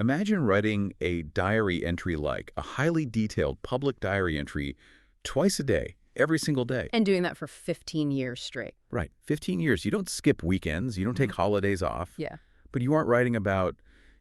Imagine writing a diary entry like a highly detailed public diary entry twice a day, every single day. And doing that for 15 years straight. Right, 15 years. You don't skip weekends, you don't take holidays off. Yeah. But you aren't writing about,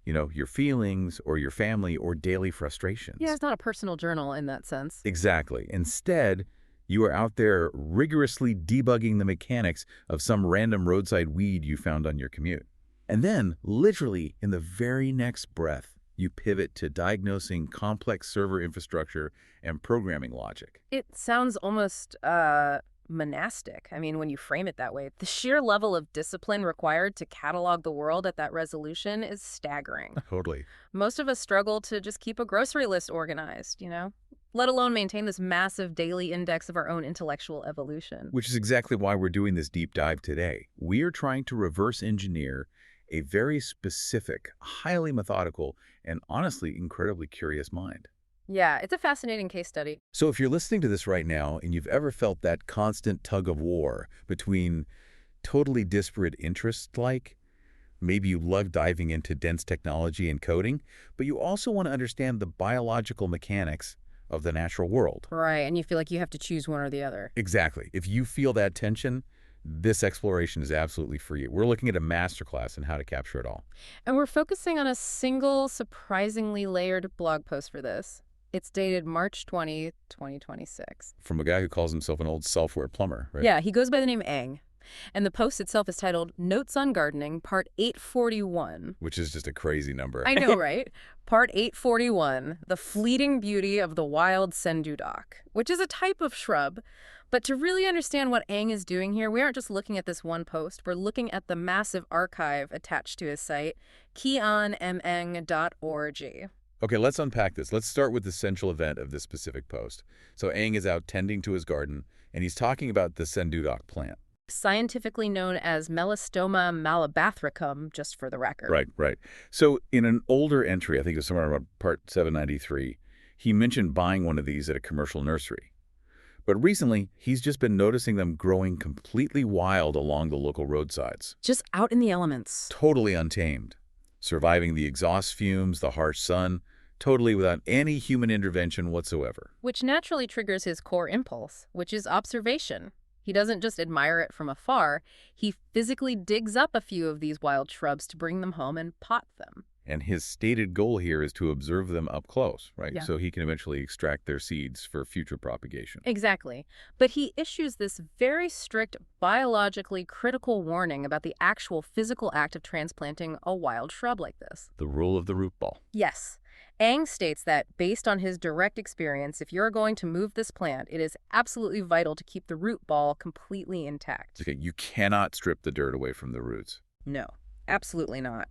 your feelings or your family or daily frustrations. Yeah, it's not a personal journal in that sense. Exactly. Instead, you are out there rigorously debugging the mechanics of some random roadside weed you found on your commute. And then, literally, in the very next breath, you pivot to diagnosing complex server infrastructure and programming logic. It sounds almost monastic. I mean, when you frame it that way, the sheer level of discipline required to catalog the world at that resolution is staggering. Totally. Most of us struggle to just keep a grocery list organized, let alone maintain this massive daily index of our own intellectual evolution. Which is exactly why we're doing this deep dive today. We are trying to reverse engineer a very specific, highly methodical, and honestly incredibly curious mind. Yeah, it's a fascinating case study. So if you're listening to this right now and you've ever felt that constant tug of war between totally disparate interests, like maybe you love diving into dense technology and coding, but you also want to understand the biological mechanics of the natural world. Right, and you feel like you have to choose one or the other. Exactly. If you feel that tension, this exploration is absolutely for you. We're looking at a masterclass in how to capture it all. And we're focusing on a single, surprisingly layered blog post for this. It's dated March 20, 2026. From a guy who calls himself an old software plumber, right? Yeah, he goes by the name Ang. And the post itself is titled Notes on Gardening, Part 841. Which is just a crazy number. I know, right? Part 841, The Fleeting Beauty of the Wild Sendudok, which is a type of shrub. But to really understand what Ang is doing here, we aren't just looking at this one post. We're looking at the massive archive attached to his site, keonmang.org. Okay, let's unpack this. Let's start with the central event of this specific post. So Ang is out tending to his garden, and he's talking about the Sendudok plant. Scientifically known as Melastoma malabathricum, just for the record. Right. So in an older entry, I think it was somewhere around part 793, he mentioned buying one of these at a commercial nursery. But recently, he's just been noticing them growing completely wild along the local roadsides. Just out in the elements. Totally untamed. Surviving the exhaust fumes, the harsh sun, totally without any human intervention whatsoever. Which naturally triggers his core impulse, which is observation. He doesn't just admire it from afar, he physically digs up a few of these wild shrubs to bring them home and pot them. And his stated goal here is to observe them up close, right? Yeah. So he can eventually extract their seeds for future propagation. Exactly. But he issues this very strict, biologically critical warning about the actual physical act of transplanting a wild shrub like this. The rule of the root ball. Yes. Ang states that, based on his direct experience, if you're going to move this plant, it is absolutely vital to keep the root ball completely intact. Okay, you cannot strip the dirt away from the roots. No, absolutely not.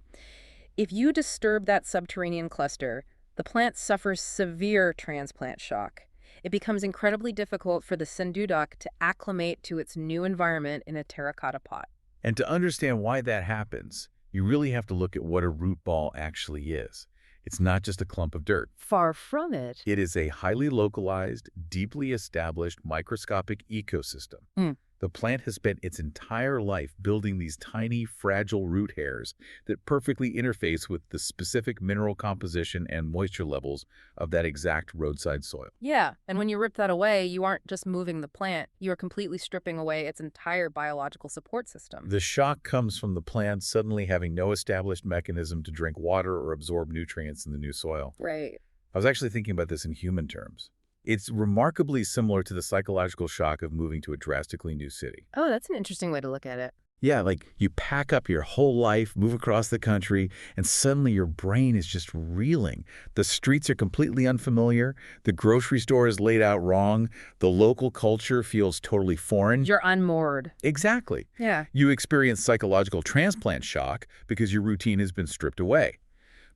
If you disturb that subterranean cluster, the plant suffers severe transplant shock. It becomes incredibly difficult for the Sendudok to acclimate to its new environment in a terracotta pot. And to understand why that happens, you really have to look at what a root ball actually is. It's not just a clump of dirt. Far from it. It is a highly localized, deeply established microscopic ecosystem. The plant has spent its entire life building these tiny, fragile root hairs that perfectly interface with the specific mineral composition and moisture levels of that exact roadside soil. Yeah, and when you rip that away, you aren't just moving the plant, you are completely stripping away its entire biological support system. The shock comes from the plant suddenly having no established mechanism to drink water or absorb nutrients in the new soil. Right. I was actually thinking about this in human terms. It's remarkably similar to the psychological shock of moving to a drastically new city. Oh, that's an interesting way to look at it. Yeah, like you pack up your whole life, move across the country, and suddenly your brain is just reeling. The streets are completely unfamiliar. The grocery store is laid out wrong. The local culture feels totally foreign. You're unmoored. Exactly. Yeah. You experience psychological transplant shock because your routine has been stripped away.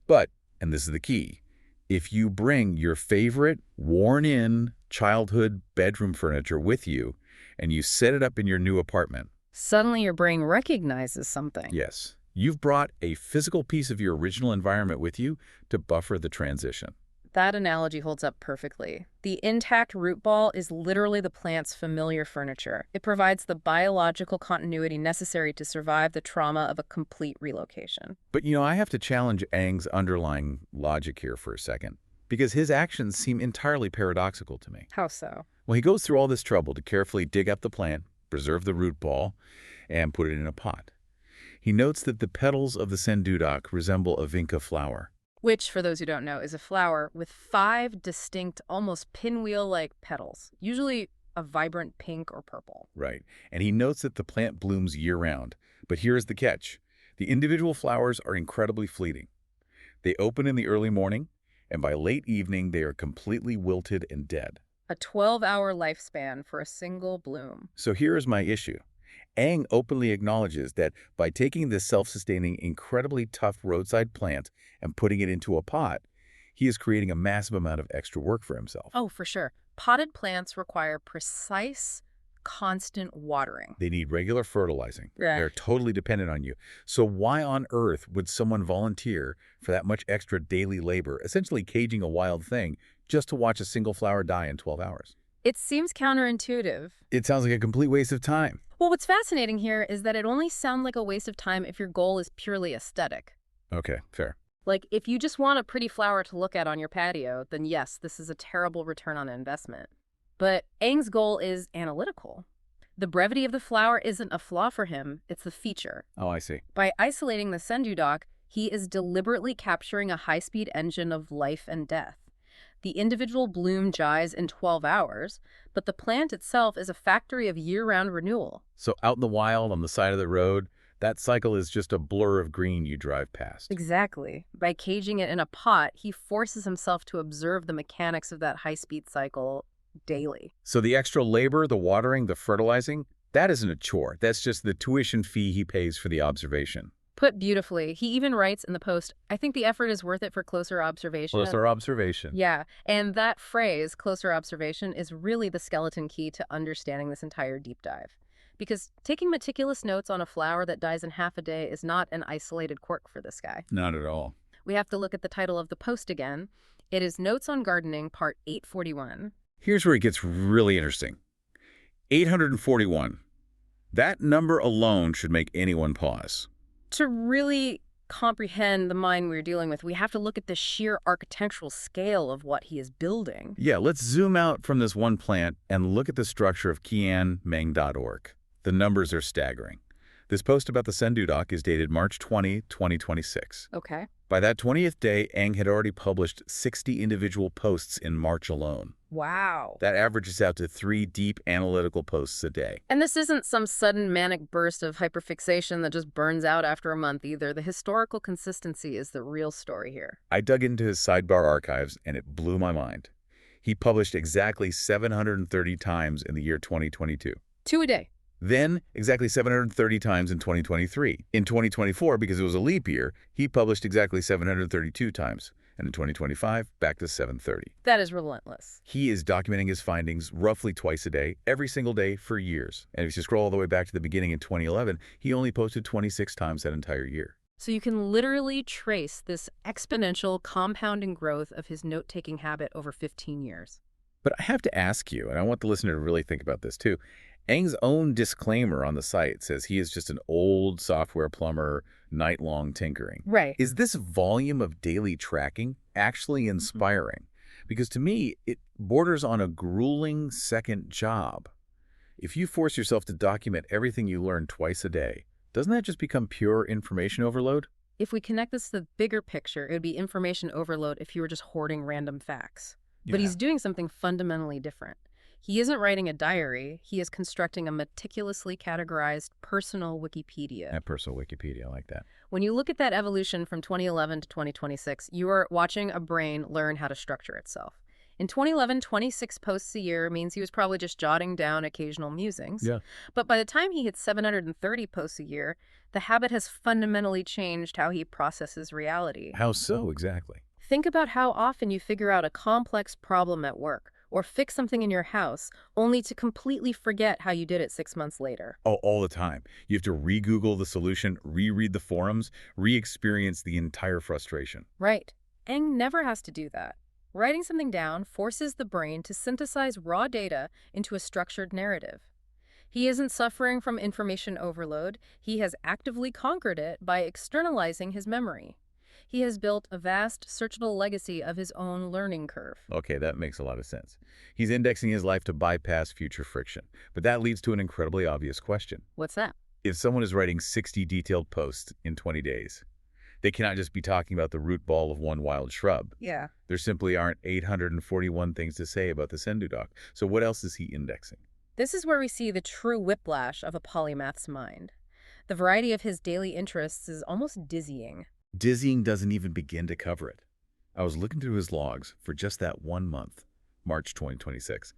But, and this is the key, if you bring your favorite, worn-in childhood bedroom furniture with you and you set it up in your new apartment, suddenly your brain recognizes something. yes, you've brought a physical piece of your original environment with you to buffer the transition. That analogy holds up perfectly. The intact root ball is literally the plant's familiar furniture. It provides the biological continuity necessary to survive the trauma of a complete relocation. But, I have to challenge Aang's underlying logic here for a second, because his actions seem entirely paradoxical to me. How so? Well, he goes through all this trouble to carefully dig up the plant, preserve the root ball, and put it in a pot. He notes that the petals of the Sendudok resemble a vinca flower. Which, for those who don't know, is a flower with 5 distinct, almost pinwheel-like petals, usually a vibrant pink or purple. Right. And he notes that the plant blooms year-round. But here's the catch. The individual flowers are incredibly fleeting. They open in the early morning, and by late evening, they are completely wilted and dead. A 12-hour lifespan for a single bloom. So here is my issue. Aang openly acknowledges that by taking this self-sustaining, incredibly tough roadside plant and putting it into a pot, he is creating a massive amount of extra work for himself. Oh, for sure. Potted plants require precise, constant watering. They need regular fertilizing. Yeah. They're totally dependent on you. So why on earth would someone volunteer for that much extra daily labor, essentially caging a wild thing, just to watch a single flower die in 12 hours? It seems counterintuitive. It sounds like a complete waste of time. Well, what's fascinating here is that it only sounds like a waste of time if your goal is purely aesthetic. Okay, fair. Like, if you just want a pretty flower to look at on your patio, then yes, this is a terrible return on investment. But Aang's goal is analytical. The brevity of the flower isn't a flaw for him, it's the feature. Oh, I see. By isolating the Sendudok, he is deliberately capturing a high-speed engine of life and death. The individual bloom dies in 12 hours, but the plant itself is a factory of year-round renewal. So out in the wild, on the side of the road, that cycle is just a blur of green you drive past. Exactly. By caging it in a pot, he forces himself to observe the mechanics of that high-speed cycle daily. So the extra labor, the watering, the fertilizing, that isn't a chore. That's just the tuition fee he pays for the observation. Put beautifully. He even writes in the post, I think the effort is worth it for closer observation. Closer observation. Yeah, and that phrase, closer observation, is really the skeleton key to understanding this entire deep dive. Because taking meticulous notes on a flower that dies in half a day is not an isolated quirk for this guy. Not at all. We have to look at the title of the post again. It is Notes on Gardening, Part 841. Here's where it gets really interesting. 841. That number alone should make anyone pause. To really comprehend the mind we're dealing with, we have to look at the sheer architectural scale of what he is building. Yeah, let's zoom out from this one plant and look at the structure of qianmeng.org. The numbers are staggering. This post about the Sendudok is dated March 20, 2026. Okay. By that 20th day, Aang had already published 60 individual posts in March alone. Wow. That averages out to 3 deep analytical posts a day. And this isn't some sudden manic burst of hyperfixation that just burns out after a month either. The historical consistency is the real story here. I dug into his sidebar archives, and it blew my mind. He published exactly 730 times in the year 2022. 2 a day. Then, exactly 730 times in 2023. In 2024, because it was a leap year, he published exactly 732 times. And in 2025, back to 730. That is relentless. He is documenting his findings roughly twice a day, every single day for years. And if you scroll all the way back to the beginning in 2011, he only posted 26 times that entire year. So you can literally trace this exponential compounding growth of his note-taking habit over 15 years. But I have to ask you, and I want the listener to really think about this too, Aang's own disclaimer on the site says he is just an old software plumber, night-long tinkering. Right. Is this volume of daily tracking actually inspiring? Because to me, it borders on a grueling second job. If you force yourself to document everything you learn twice a day, doesn't that just become pure information overload? If we connect this to the bigger picture, it would be information overload if you were just hoarding random facts. But he's doing something fundamentally different. He isn't writing a diary. He is constructing a meticulously categorized personal Wikipedia. A personal Wikipedia, I like that. When you look at that evolution from 2011 to 2026, you are watching a brain learn how to structure itself. In 2011, 26 posts a year means he was probably just jotting down occasional musings. Yeah. But by the time he hits 730 posts a year, the habit has fundamentally changed how he processes reality. How so, exactly? Think about how often you figure out a complex problem at work or fix something in your house only to completely forget how you did it 6 months later. Oh, all the time. You have to re-Google the solution, reread the forums, re-experience the entire frustration. Right. Aang never has to do that. Writing something down forces the brain to synthesize raw data into a structured narrative. He isn't suffering from information overload. He has actively conquered it by externalizing his memory. He has built a vast, searchable legacy of his own learning curve. Okay, that makes a lot of sense. He's indexing his life to bypass future friction. But that leads to an incredibly obvious question. What's that? If someone is writing 60 detailed posts in 20 days, they cannot just be talking about the root ball of one wild shrub. Yeah. There simply aren't 841 things to say about the Sendudok. So what else is he indexing? This is where we see the true whiplash of a polymath's mind. The variety of his daily interests is almost dizzying. Dizzying doesn't even begin to cover it. I was looking through his logs for just that 1 month, March 2026.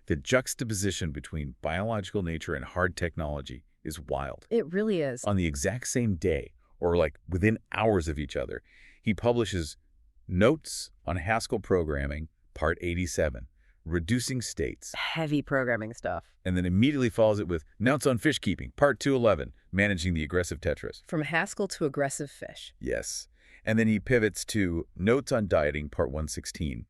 The juxtaposition between biological nature and hard technology is wild. It really is. On the exact same day, or like within hours of each other, he publishes Notes on Haskell Programming, Part 87, Reducing States. Heavy programming stuff. And then immediately follows it with Notes on Fish Keeping, Part 211, Managing the Aggressive Tetras. From Haskell to aggressive fish. Yes. And then he pivots to Notes on Dieting, Part 116,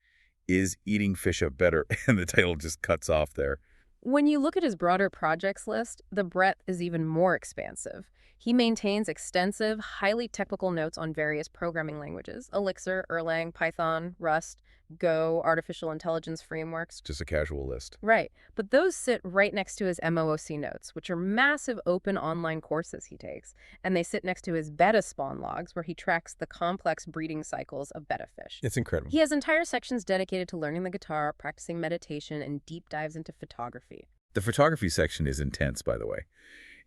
Is Eating Fish a Better? And the title just cuts off there. When you look at his broader projects list, the breadth is even more expansive. He maintains extensive, highly technical notes on various programming languages: Elixir, Erlang, Python, Rust, Go, artificial intelligence frameworks. Just a casual list. Right, but those sit right next to his MOOC notes, which are massive open online courses he takes, and they sit next to his betta spawn logs, where he tracks the complex breeding cycles of betta fish. It's incredible. He has entire sections dedicated to learning the guitar, practicing meditation, and deep dives into photography. The photography section is intense, by the way.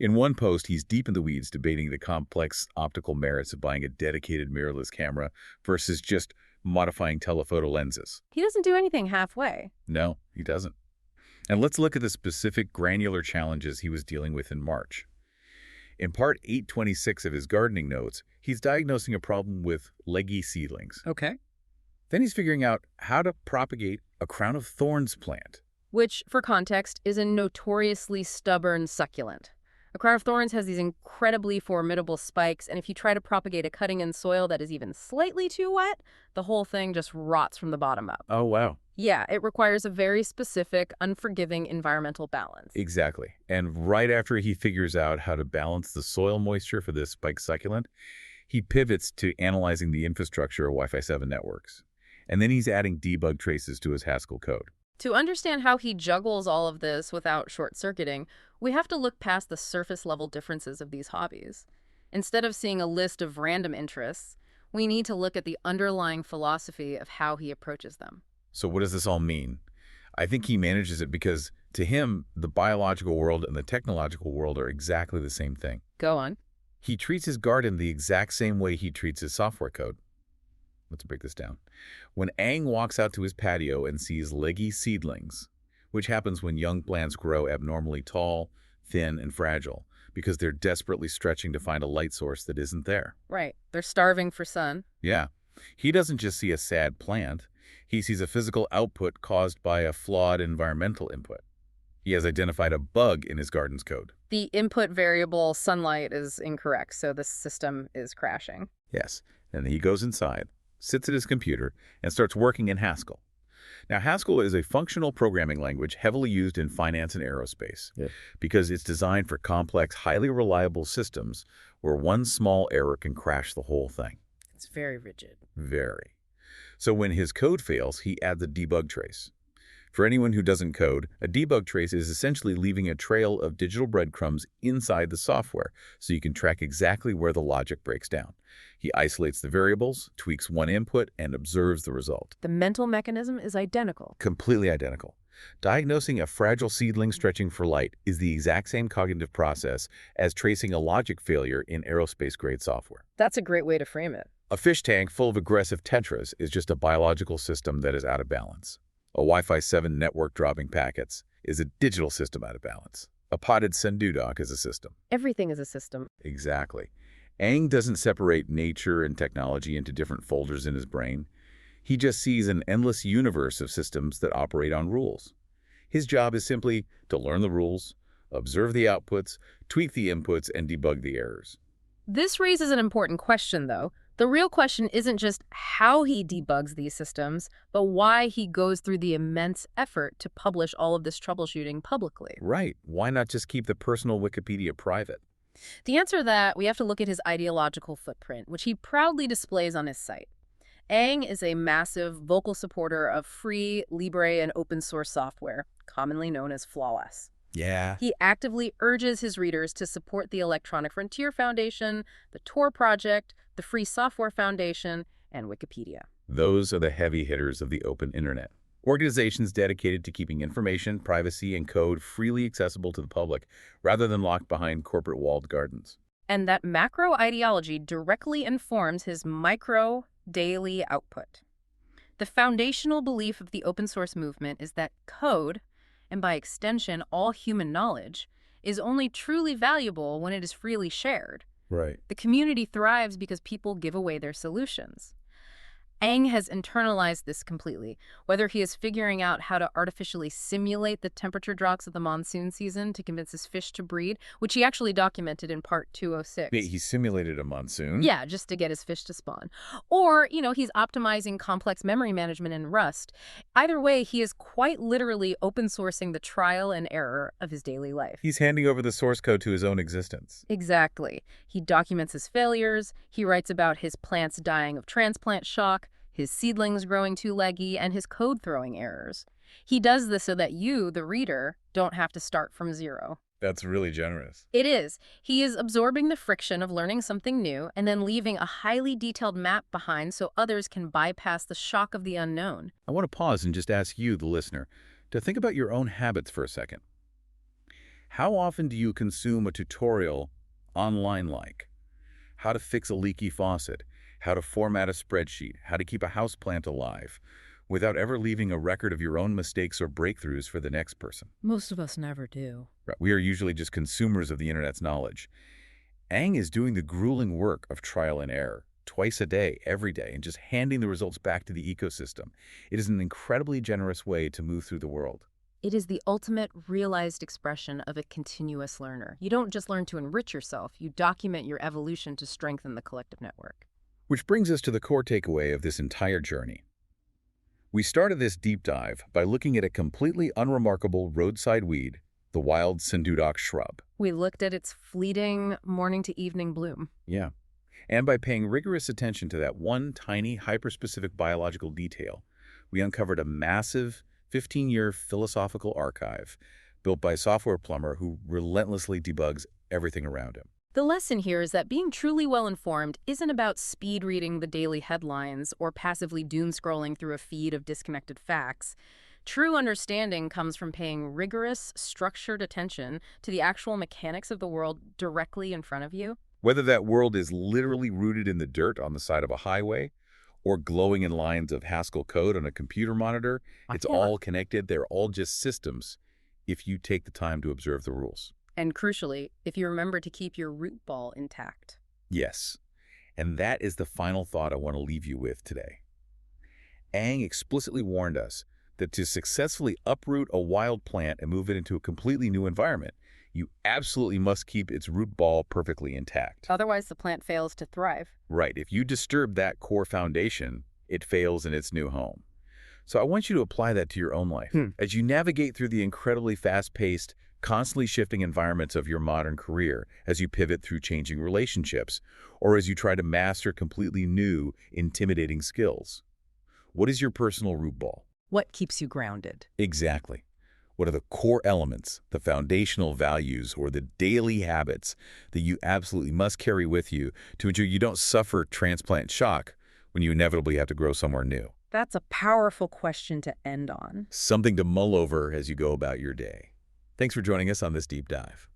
In one post, he's deep in the weeds debating the complex optical merits of buying a dedicated mirrorless camera versus just modifying telephoto lenses. He doesn't do anything halfway. No, he doesn't. And let's look at the specific granular challenges he was dealing with in March. In part 826 of his gardening notes, he's diagnosing a problem with leggy seedlings. Okay. Then he's figuring out how to propagate a crown of thorns plant. Which, for context, is a notoriously stubborn succulent. A crown of thorns has these incredibly formidable spikes, and if you try to propagate a cutting in soil that is even slightly too wet, the whole thing just rots from the bottom up. Oh, wow. Yeah, it requires a very specific, unforgiving environmental balance. Exactly. And right after he figures out how to balance the soil moisture for this spike succulent, he pivots to analyzing the infrastructure of Wi-Fi 7 networks. And then he's adding debug traces to his Haskell code. To understand how he juggles all of this without short-circuiting, we have to look past the surface-level differences of these hobbies. Instead of seeing a list of random interests, we need to look at the underlying philosophy of how he approaches them. So what does this all mean? I think he manages it because, to him, the biological world and the technological world are exactly the same thing. Go on. He treats his garden the exact same way he treats his software code. Let's break this down. When Aang walks out to his patio and sees leggy seedlings, which happens when young plants grow abnormally tall, thin, and fragile, because they're desperately stretching to find a light source that isn't there. Right. They're starving for sun. Yeah. He doesn't just see a sad plant. He sees a physical output caused by a flawed environmental input. He has identified a bug in his garden's code. The input variable sunlight is incorrect, so the system is crashing. Yes. And he goes inside, sits at his computer, and starts working in Haskell. Now, Haskell is a functional programming language heavily used in finance and aerospace because it's designed for complex, highly reliable systems where one small error can crash the whole thing. It's very rigid. Very. So when his code fails, he adds a debug trace. For anyone who doesn't code, a debug trace is essentially leaving a trail of digital breadcrumbs inside the software so you can track exactly where the logic breaks down. He isolates the variables, tweaks one input, and observes the result. The mental mechanism is identical. Completely identical. Diagnosing a fragile seedling stretching for light is the exact same cognitive process as tracing a logic failure in aerospace-grade software. That's a great way to frame it. A fish tank full of aggressive tetras is just a biological system that is out of balance. A Wi-Fi 7 network dropping packets is a digital system out of balance. A potted Sendudok is a system. Everything is a system. Exactly. Aang doesn't separate nature and technology into different folders in his brain. He just sees an endless universe of systems that operate on rules. His job is simply to learn the rules, observe the outputs, tweak the inputs, and debug the errors. This raises an important question, though. The real question isn't just how he debugs these systems, but why he goes through the immense effort to publish all of this troubleshooting publicly. Right. Why not just keep the personal Wikipedia private? The answer to that, we have to look at his ideological footprint, which he proudly displays on his site. Aang is a massive vocal supporter of free, libre, and open source software, commonly known as flawless. Yeah. He actively urges his readers to support the Electronic Frontier Foundation, the Tor Project, the Free Software Foundation, and Wikipedia. Those are the heavy hitters of the open internet. Organizations dedicated to keeping information, privacy, and code freely accessible to the public, rather than locked behind corporate walled gardens. And that macro ideology directly informs his micro daily output. The foundational belief of the open source movement is that code, and by extension all human knowledge, is only truly valuable when it is freely shared. Right. The community thrives because people give away their solutions. Aang has internalized this completely, whether he is figuring out how to artificially simulate the temperature drops of the monsoon season to convince his fish to breed, which he actually documented in part 206. Wait, he simulated a monsoon? Yeah, just to get his fish to spawn. Or, he's optimizing complex memory management in Rust. Either way, he is quite literally open sourcing the trial and error of his daily life. He's handing over the source code to his own existence. Exactly. He documents his failures, he writes about his plants dying of transplant shock, his seedlings growing too leggy, and his code throwing errors. He does this so that you, the reader, don't have to start from zero. That's really generous. It is. He is absorbing the friction of learning something new and then leaving a highly detailed map behind so others can bypass the shock of the unknown. I want to pause and just ask you, the listener, to think about your own habits for a second. How often do you consume a tutorial online like how to fix a leaky faucet, how to format a spreadsheet, how to keep a houseplant alive, without ever leaving a record of your own mistakes or breakthroughs for the next person? Most of us never do. Right. We are usually just consumers of the internet's knowledge. Aang is doing the grueling work of trial and error, twice a day, every day, and just handing the results back to the ecosystem. It is an incredibly generous way to move through the world. It is the ultimate realized expression of a continuous learner. You don't just learn to enrich yourself, you document your evolution to strengthen the collective network. Which brings us to the core takeaway of this entire journey. We started this deep dive by looking at a completely unremarkable roadside weed, the wild Sendudok shrub. We looked at its fleeting morning to evening bloom. Yeah. And by paying rigorous attention to that one tiny, hyper-specific biological detail, we uncovered a massive 15-year philosophical archive built by a software plumber who relentlessly debugs everything around him. The lesson here is that being truly well-informed isn't about speed reading the daily headlines or passively doom-scrolling through a feed of disconnected facts. True understanding comes from paying rigorous, structured attention to the actual mechanics of the world directly in front of you. Whether that world is literally rooted in the dirt on the side of a highway or glowing in lines of Haskell code on a computer monitor, it's all connected. They're all just systems if you take the time to observe the rules. And crucially, if you remember to keep your root ball intact. Yes. And that is the final thought I want to leave you with today. Aang explicitly warned us that to successfully uproot a wild plant and move it into a completely new environment, you absolutely must keep its root ball perfectly intact. Otherwise, the plant fails to thrive. Right. If you disturb that core foundation, it fails in its new home. So I want you to apply that to your own life. As you navigate through the incredibly fast-paced, constantly shifting environments of your modern career, as you pivot through changing relationships, or as you try to master completely new, intimidating skills. What is your personal root ball? What keeps you grounded? Exactly. What are the core elements, the foundational values, or the daily habits that you absolutely must carry with you to ensure you don't suffer transplant shock when you inevitably have to grow somewhere new? That's a powerful question to end on. Something to mull over as you go about your day. Thanks for joining us on this deep dive.